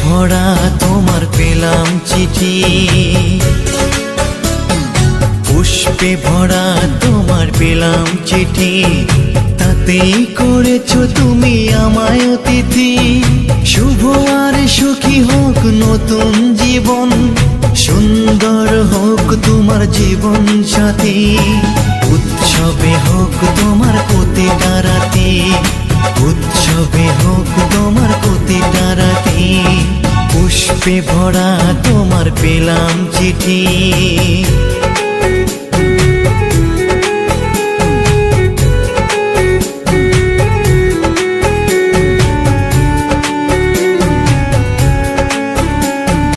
ভরা তোমার পেলাম চিঠি, পুষ্পে ভরা তোমার পেলাম চিঠি, তাতেই করেছো তুমি আমায় অতিথি। শুভ আর সুখী হোক নতুন জীবন, সুন্দর হোক তোমার জীবন সাথী। উৎসবে হোক তোমার প্রতিটা রাতি, উৎসবে হোক তোমার প্রতিটা রাতি। পুষ্পে ভরা তোমার পেলাম চিঠি।